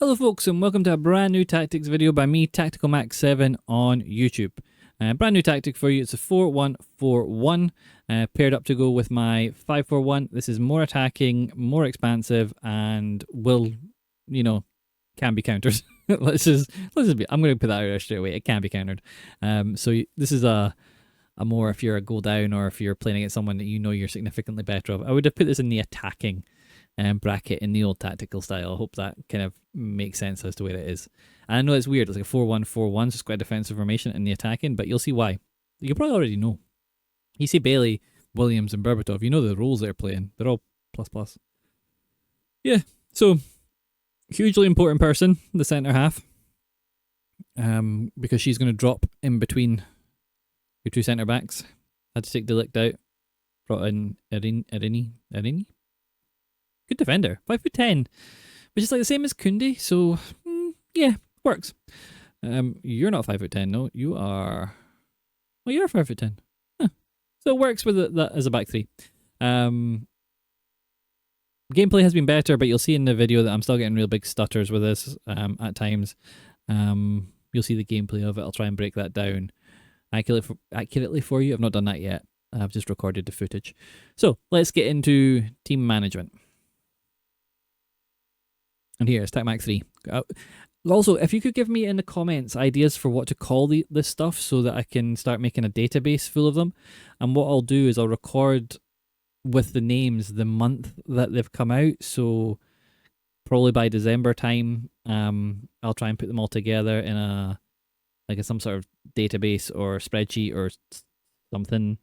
Hello folks and welcome to a brand new tactics video by me, Tactical Max 7 on YouTube. Brand new tactic for you. It's a 4-1-4-1 paired up to go with my 5-4-1. This is more attacking, more expansive, and will, can be countered. let's just be, I'm going to put that out there straight away. It can be countered. This is a more if you're a goal down or if you're playing against someone that you know you're significantly better of. I would have put this in the attacking bracket in the old tactical style. I hope that kind of makes sense as to where it is. And I know it's weird. It's like a 4-1-4-1, so it's quite a defensive formation in the attacking, but you'll see why. You probably already know. You see Bailey, Williams, and Berbatov. You know the roles they're playing. They're all plus. Yeah, so hugely important person, the centre half, because she's going to drop in between your two centre backs. Had to take Delict out. Brought in Erini. Good defender, 5'10", which is like the same as Kundi. So yeah, works. You're not 5'10", no, you are. Well, you're 5'10". Huh. So it works with that as a back three. Gameplay has been better, but you'll see in the video that I'm still getting real big stutters with this at times. You'll see the gameplay of it. I'll try and break that down accurately for you. I've not done that yet. I've just recorded the footage. So let's get into team management. And here's TacMax 3. Also, if you could give me in the comments ideas for what to call this stuff so that I can start making a database full of them. And what I'll do is I'll record with the names the month that they've come out. So probably by December time, I'll try and put them all together in some sort of database or spreadsheet or something.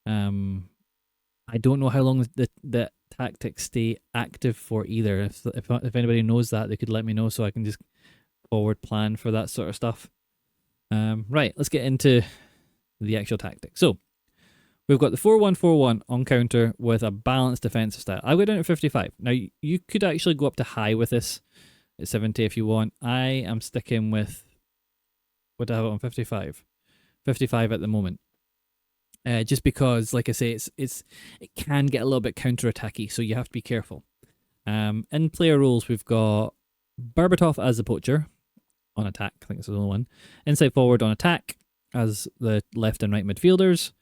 I don't know how long the tactics stay active for either. If anybody knows that, they could let me know so I can just forward plan for that sort of stuff. Right, let's get into the actual tactic. So we've got the 4-1-4-1 on counter with a balanced defensive style. I go down at 55. Now you could actually go up to high with this at 70 if you want. I am sticking with what do I have it on 55? 55 at the moment. Just because, like I say, it can get a little bit counter-attacky, so you have to be careful. In player roles, we've got Berbatov as the poacher on attack. I think it's the only one. Inside forward on attack as the left and right midfielders.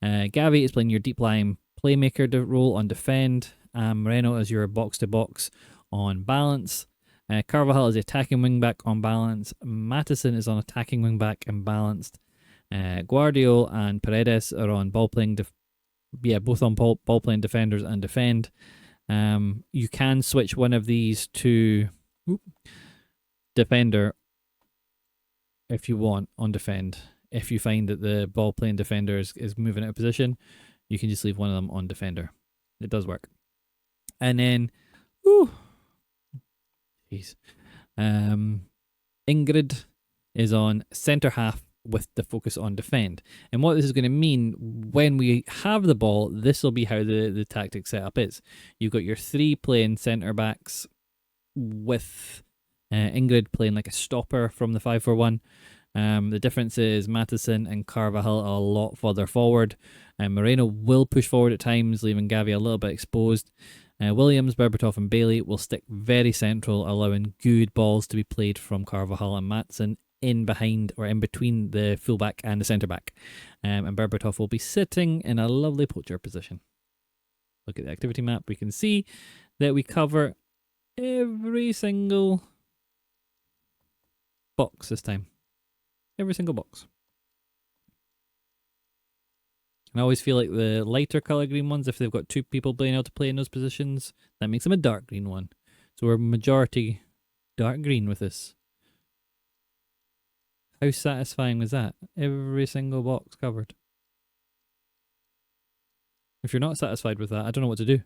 Gavi is playing your deep line playmaker role on defend. Moreno as your box-to-box on balance. Carvajal is the attacking wingback on balance. Matheson is on attacking wingback and balanced. Guardiola and Paredes are on ball playing, both on ball playing defenders and defend. You can switch one of these to defender if you want on defend. If you find that the ball playing defender is moving out of position, you can just leave one of them on defender. It does work. And then, Ingrid is on centre half with the focus on defend. And what this is going to mean when we have the ball, this will be how the tactic setup is. You've got your three playing centre backs with Ingrid playing like a stopper from the 5-4-1. The difference is Matheson and Carvajal are a lot further forward. Moreno will push forward at times, leaving Gavi a little bit exposed. Williams, Berbatov and Bailey will stick very central, allowing good balls to be played from Carvajal and Matheson in behind or in between the fullback and the centre back. And Berbatov will be sitting in a lovely poacher position. Look at the activity map. We can see that we cover every single box this time. Every single box. And I always feel like the lighter colour green ones, if they've got two people being able to play in those positions, that makes them a dark green one. So we're majority dark green with this. How satisfying was that? Every single box covered. If you're not satisfied with that, I don't know what to do.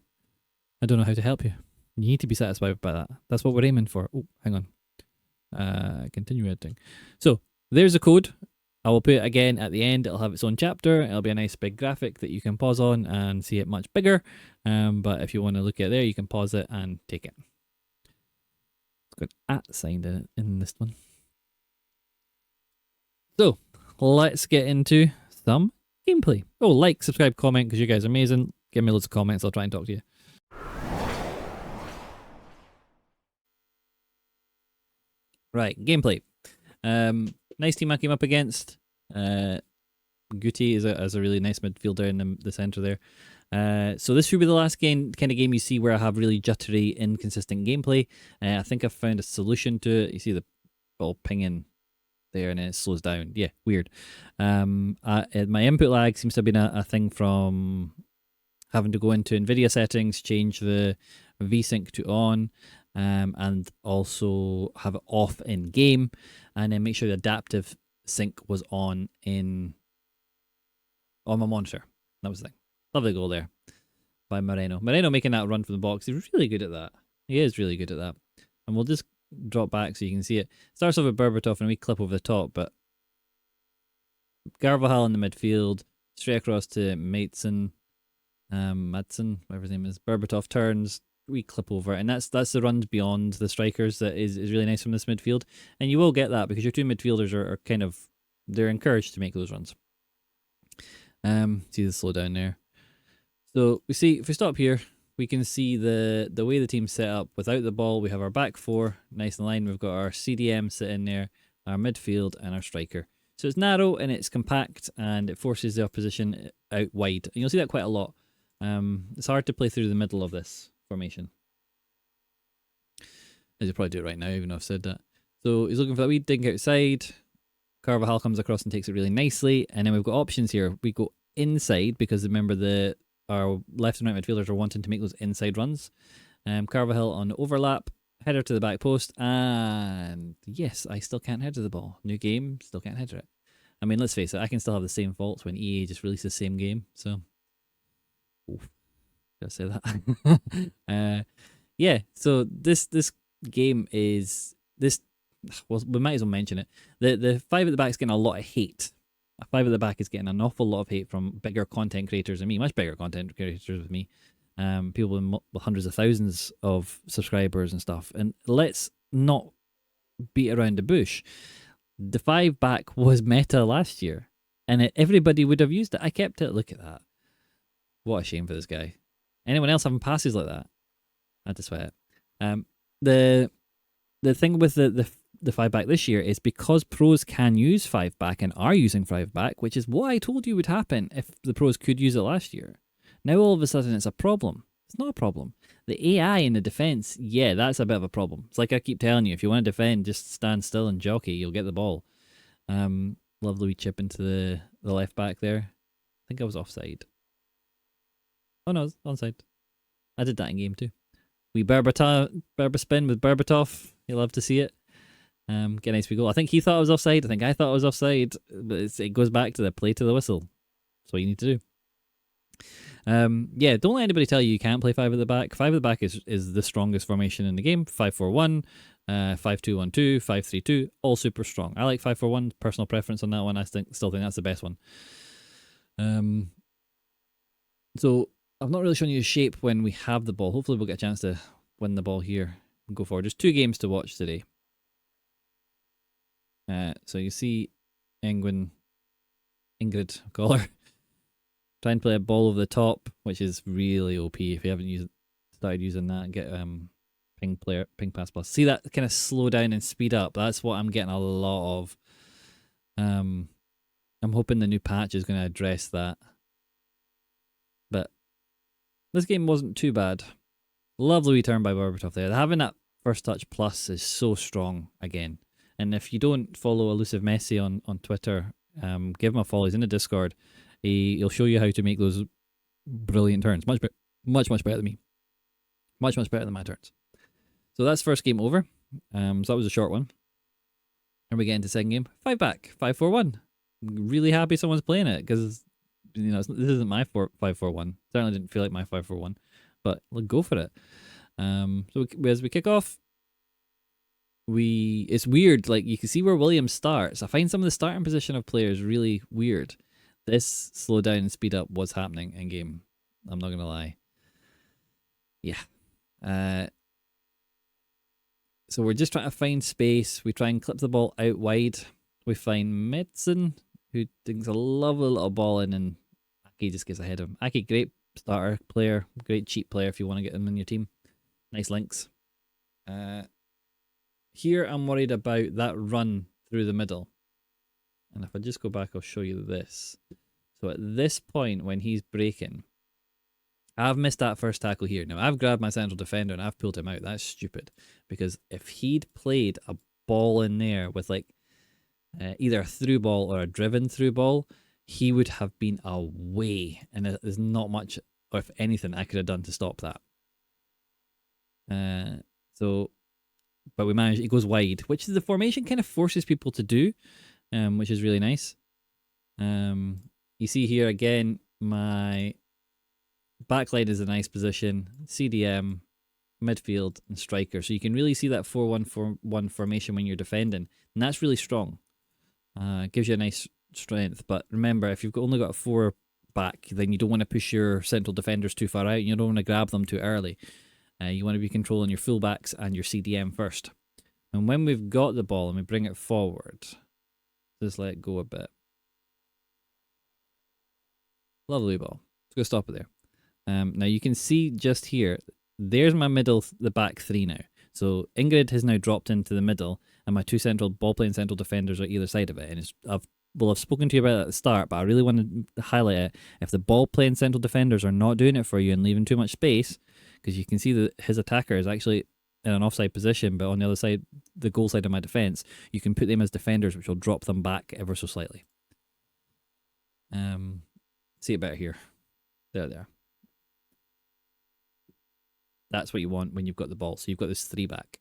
I don't know how to help you. You need to be satisfied by that. That's what we're aiming for. Oh, hang on. Continue editing. So, there's a code. I will put it again at the end. It'll have its own chapter. It'll be a nice big graphic that you can pause on and see it much bigger. But if you want to look at it there, you can pause it and take it. It's got an @ sign in this one. So, let's get into some gameplay. Oh, like, subscribe, comment, because you guys are amazing. Give me loads of comments, I'll try and talk to you. Right, gameplay. Nice team I came up against. Guti is a really nice midfielder in the centre there. So this should be the last kind of game you see where I have really jittery, inconsistent gameplay. I think I've found a solution to it. You see the ball pinging there and then it slows down. Yeah, weird. My input lag seems to have been a thing from having to go into NVIDIA settings, change the VSync to on, and also have it off in game, and then make sure the adaptive sync was on my monitor. That was the thing. Lovely goal there by Moreno. Moreno making that run from the box. He's really good at that. He is really good at that. And we'll just drop back so you can see it. Starts off with Berbatov and we clip over the top, but Carvajal in the midfield, straight across to Madsen, whatever his name is. Berbatov turns, we clip over, and that's the runs beyond the strikers that is really nice from this midfield. And you will get that because your two midfielders are kind of, they're encouraged to make those runs. See the slowdown there. So we see, if we stop here, we can see the way the team's set up. Without the ball, we have our back four, nice in line. We've got our CDM sitting there, our midfield, and our striker. So it's narrow and it's compact, and it forces the opposition out wide. And you'll see that quite a lot. It's hard to play through the middle of this formation. As you'll probably do it right now, even though I've said that. So he's looking for that wee dink outside. Carvajal comes across and takes it really nicely. And then we've got options here. We go inside because remember our left and right midfielders are wanting to make those inside runs. Carvajal on the overlap, header to the back post, and yes, I still can't header the ball. New game, still can't header it. I mean, let's face it, I can still have the same faults when EA just released the same game. So, gotta say that. Yeah. So this game is this. Well, we might as well mention it. The 5 at the back is getting a lot of hate. A 5 at the back is getting an awful lot of hate from bigger content creators than me, much bigger content creators with me. People with hundreds of thousands of subscribers and stuff. And let's not beat around the bush. The 5 back was meta last year, and everybody would have used it. I kept it. Look at that. What a shame for this guy. Anyone else having passes like that? I had to sweat it. The thing with the 5 back this year is because pros can use 5 back and are using 5 back, which is what I told you would happen if the pros could use it last year. Now all of a sudden it's a problem. It's not a problem. The AI in the defense, yeah, that's a bit of a problem. It's like I keep telling you, if you want to defend, just stand still and jockey, you'll get the ball. Lovely wee chip into the left back there. I think I was offside. Oh no, it's onside. I did that in game too. We Berber spin with Berbatov. You'll love to see it. Get a nice wee goal. I think he thought I was offside. I think I thought I was offside. But it goes back to the play to the whistle. That's what you need to do. Yeah, don't let anybody tell you can't play 5 at the back. 5 at the back is the strongest formation in the game. 5-4-1, 5-2-1-2, 5-3-2, all super strong. I like 5-4-1. Personal preference on that one. I still think that's the best one. So I've not really shown you the shape when we have the ball. Hopefully we'll get a chance to win the ball here and go forward. There's 2 games to watch today. So you see Ingrid, call her, try and play a ball over the top, which is really OP. If you haven't started using that, get ping pass plus. See that kind of slow down and speed up. That's what I'm getting a lot of. I'm hoping the new patch is going to address that. But this game wasn't too bad. Lovely return by Berbatov there. Having that first touch plus is so strong again. And if you don't follow Elusive Messi on Twitter, give him a follow. He's in the Discord. He'll show you how to make those brilliant turns. Much better than me. Much better than my turns. So that's first game over. So that was a short one. And we get into second game. 5 back. 5-4-1. Really happy someone's playing it because this isn't my 5-4-1. Certainly didn't feel like my 5-4-1. But we'll go for it. So as we kick off, it's weird. Like you can see where Williams starts. I find some of the starting position of players really weird. This slow down and speed up was happening in game. I'm not gonna lie. Yeah. So we're just trying to find space. We try and clip the ball out wide. We find Madsen, who thinks a lovely little ball in, and Aki just gets ahead of him. Aki, great starter player, great cheap player if you want to get him in your team. Nice links. here I'm worried about that run through the middle. And if I just go back, I'll show you this. So at this point, when he's breaking, I've missed that first tackle here. Now, I've grabbed my central defender and I've pulled him out. That's stupid. Because if he'd played a ball in there with like either a through ball or a driven through ball, he would have been away. And there's not much, or if anything, I could have done to stop that. But we managed, it goes wide, which the formation kind of forces people to do, which is really nice. You see here again, my backline is a nice position, CDM, midfield, and striker. So you can really see that 4-1-4-1 formation when you're defending, and that's really strong. Gives you a nice strength. But remember, if you've only got a 4 back, then you don't want to push your central defenders too far out. You don't want to grab them too early. You want to be controlling your fullbacks and your CDM first. And when we've got the ball and we bring it forward, just let go a bit. Lovely ball. Let's go stop it there. Now you can see just here, there's my middle, the back 3 now. So Ingrid has now dropped into the middle, and my 2 central ball-playing central defenders are either side of it. And I've spoken to you about it at the start, but I really want to highlight it. If the ball-playing central defenders are not doing it for you and leaving too much space, because you can see that his attacker is actually in an offside position, but on the other side, the goal side of my defence, you can put them as defenders, which will drop them back ever so slightly. See it better here. There. That's what you want when you've got the ball. So you've got this 3 back.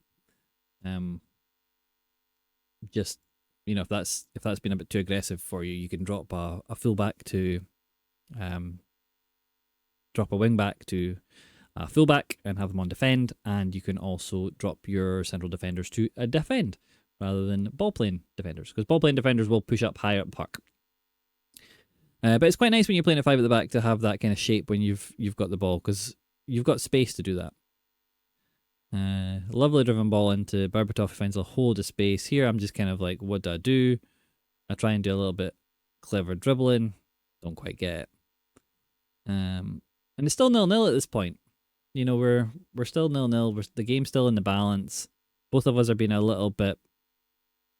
Just, you know, if that's been a bit too aggressive for you, you can drop a fullback to drop a wing back to a fullback and have them on defend, and you can also drop your central defenders to a defend rather than ball playing defenders, because ball playing defenders will push up higher up the park. But it's quite nice when you're playing a 5 at the back to have that kind of shape when you've got the ball, because you've got space to do that. Lovely driven ball into Berbatov, who finds a whole of space. Here I'm just kind of like, what do I do? I try and do a little bit clever dribbling. Don't quite get it. And it's still 0-0 at this point. You know, we're still 0-0. The game's still in the balance. Both of us are being a little bit,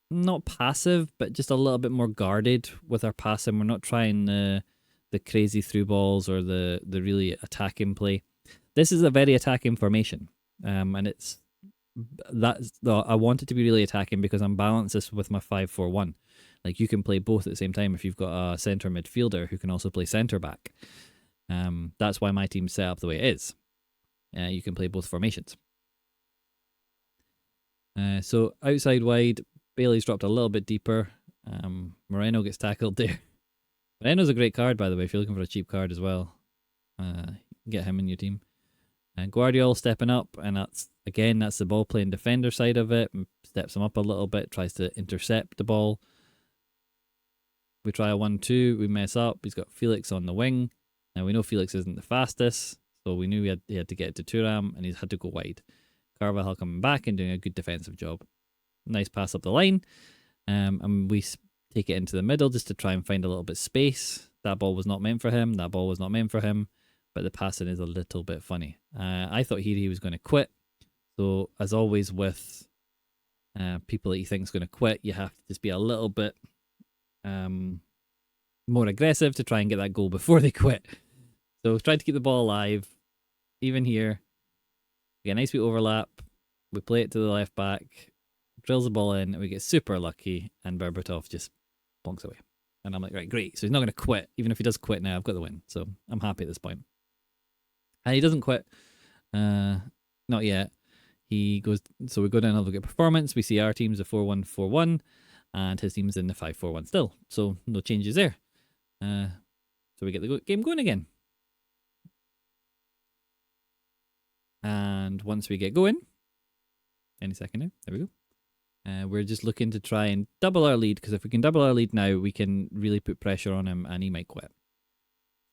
not passive, but just a little bit more guarded with our passing. We're not trying the crazy through balls or the really attacking play. This is a very attacking formation, and I want it to be really attacking because I'm balanced this with my 5-4-1. Like, you can play both at the same time if you've got a centre midfielder who can also play centre back. That's why my team's set up the way it is. You can play both formations. So outside wide, Bailey's dropped a little bit deeper. Moreno gets tackled there. Moreno's a great card, by the way, if you're looking for a cheap card as well. Get him in your team. And Guardiola stepping up, and that's the ball playing defender side of it. Steps him up a little bit, tries to intercept the ball. We try a 1-2, we mess up. He's got Felix on the wing. Now we know Felix isn't the fastest, so we knew he had to get to Thuram, and he's had to go wide. Carvajal coming back and doing a good defensive job. Nice pass up the line, and we take it into the middle just to try and find a little bit of space. That ball was not meant for him. That ball was not meant for him, but the passing is a little bit funny. I thought he was going to quit. So as always with people that you think is going to quit, you have to just be a little bit more aggressive to try and get that goal before they quit. So try to keep the ball alive. Even here, we get a nice wee overlap. We play it to the left back, drills the ball in, and we get super lucky, and Berbatov just bonks away. And I'm like, right, great. So he's not going to quit. Even if he does quit now, I've got the win. So I'm happy at this point. And he doesn't quit. Not yet. He goes. So we go down and look at performance. We see our team's a 4-1-4-1, and his team's in the 5-4-1 still. So no changes there. So we get the game going again. And once we get going, any second now, there we go. We're just looking to try and double our lead, because if we can double our lead now, we can really put pressure on him and he might quit.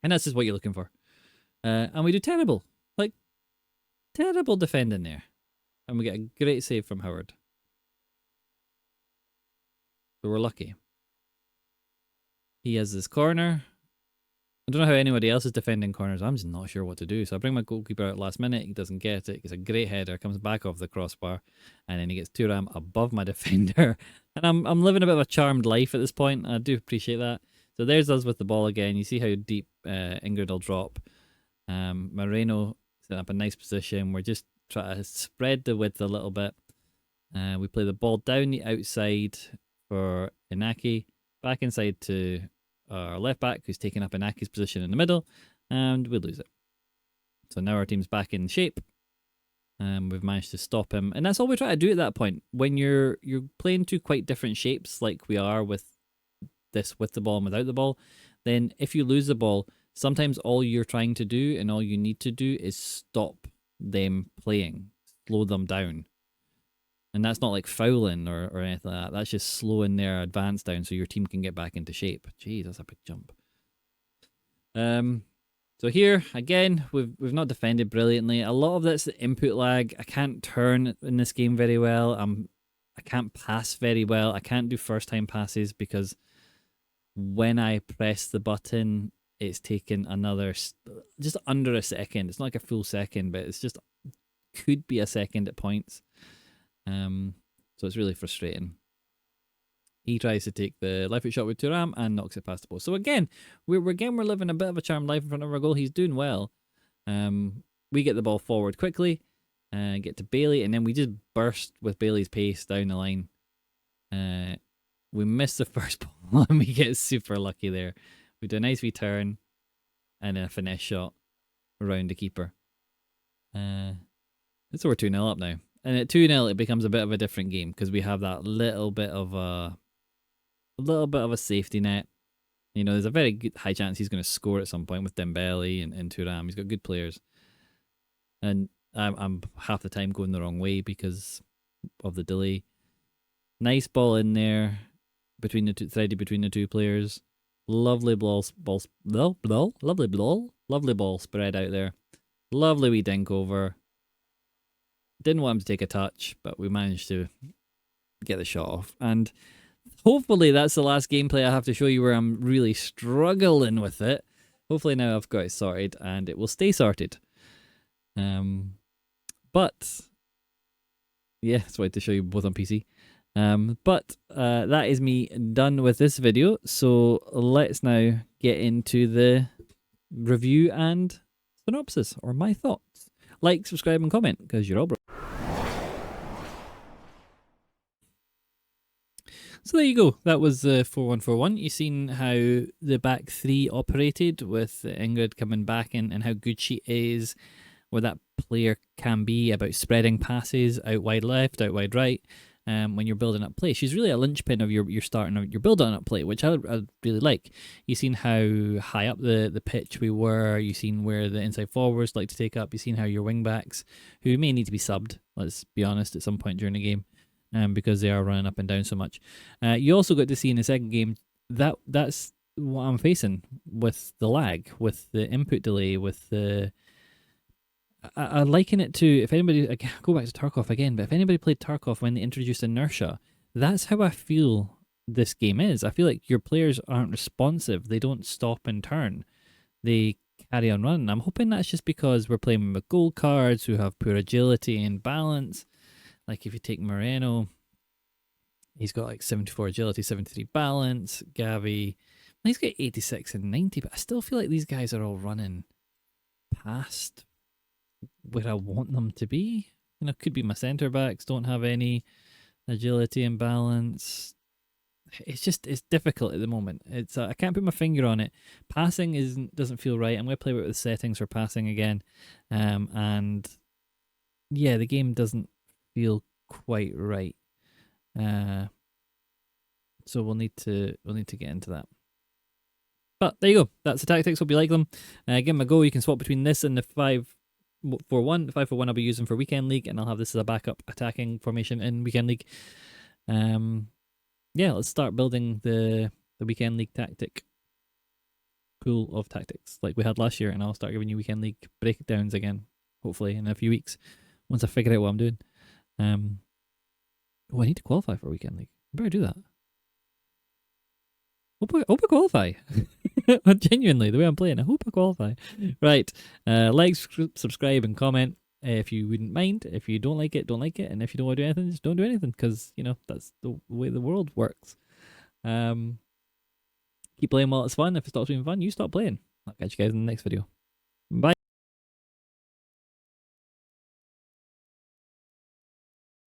And that's just what you're looking for. And we do terrible. Like, terrible defending there. And we get a great save from Howard. So we're lucky. He has this corner. I don't know how anybody else is defending corners. I'm just not sure what to do. So I bring my goalkeeper out last minute. He doesn't get it. It's a great header. Comes back off the crossbar, and then he gets Thuram above my defender. And I'm living a bit of a charmed life at this point. I do appreciate that. So there's us with the ball again. You see how deep Ingrid will drop. Moreno setting up a nice position. We're just trying to spread the width a little bit. We play the ball down the outside for Inaki. Back inside to our left back, who's taking up Inaki's position in the middle, and we lose it. So now our team's back in shape. We've managed to stop him, and that's all we try to do at that point. When you're playing two quite different shapes, like we are with this, with the ball and without the ball, then if you lose the ball, sometimes all you're trying to do and all you need to do is stop them playing, slow them down. And that's not like fouling or anything like that. That's just slowing their advance down so your team can get back into shape. Jeez, that's a big jump. So here, again, we've not defended brilliantly. A lot of that's the input lag. I can't turn in this game very well. I can't pass very well. I can't do first-time passes because when I press the button, it's taken another, just under a second. It's not like a full second, but it's just, could be a second at points. So it's really frustrating. He tries to take the left foot shot with Thuram and knocks it past the post. So again, we're living a bit of a charmed life in front of our goal. He's doing well. We get the ball forward quickly, get to Bailey, and then we just burst with Bailey's pace down the line. We miss the first ball and we get super lucky there. We do a nice return and then a finesse shot around the keeper. So we're 2-0 up now. And at 2-0, it becomes a bit of a different game because we have that little bit of a safety net. You know, there's a very good, high chance he's going to score at some point with Dembele and Thuram. He's got good players, and I'm half the time going the wrong way because of the delay. Nice ball in there between the two, threaded between the two players. Lovely lovely ball spread out there. Lovely wee dink over. Didn't want him to take a touch, but we managed to get the shot off. And hopefully that's the last gameplay I have to show you where I'm really struggling with it. Hopefully now I've got it sorted and it will stay sorted. But yeah, that's why to show you both on PC. But that is me done with this video. So let's now get into the review and synopsis, or my thoughts. Like, subscribe, and comment, because you're all bro. So there you go. That was 4-1-4-1. You've seen how the back three operated with Ingrid coming back in and how good she is, where that player can be about spreading passes out wide left, out wide right. When you're building up play, she's really a linchpin of your starting of your build-on up play, which I really like. You've seen how high up the pitch we were. You've seen where the inside forwards like to take up. You've seen how your wingbacks, who may need to be subbed, let's be honest, at some point during the game, because they are running up and down so much. You also got to see in the second game that's what I'm facing with the lag, with the input delay, with the. I liken it to, if anybody, again, go back to Tarkov again, but if anybody played Tarkov when they introduced inertia, that's how I feel this game is. I feel like your players aren't responsive. They don't stop and turn. They carry on running. I'm hoping that's just because we're playing with gold cards who have poor agility and balance. Like if you take Moreno, he's got like 74 agility, 73 balance. Gavi, he's got 86 and 90, but I still feel like these guys are all running past where I want them to be. You know, could be my centre backs don't have any agility and balance. It's difficult at the moment. It's I can't put my finger on it. Passing doesn't feel right. I'm gonna play with the settings for passing again, and yeah, the game doesn't feel quite right. So we'll need to get into that. But there you go. That's the tactics. Hope you like them. Give them a go. You can swap between this and the 5-4-1. The 5-4-1 I'll be using for Weekend League, and I'll have this as a backup attacking formation in Weekend League. Yeah, let's start building the Weekend League tactic pool of tactics like we had last year, and I'll start giving you Weekend League breakdowns again, hopefully in a few weeks, once I figure out what I'm doing. Oh, I need to qualify for Weekend League. I better do that. Hope I qualify. Genuinely, the way I'm playing, I hope I qualify. Right. Like, subscribe, and comment if you wouldn't mind. If you don't like it, don't like it. And if you don't want to do anything, just don't do anything, because, that's the way the world works. Keep playing while it's fun. If it stops being fun, you stop playing. I'll catch you guys in the next video. Bye.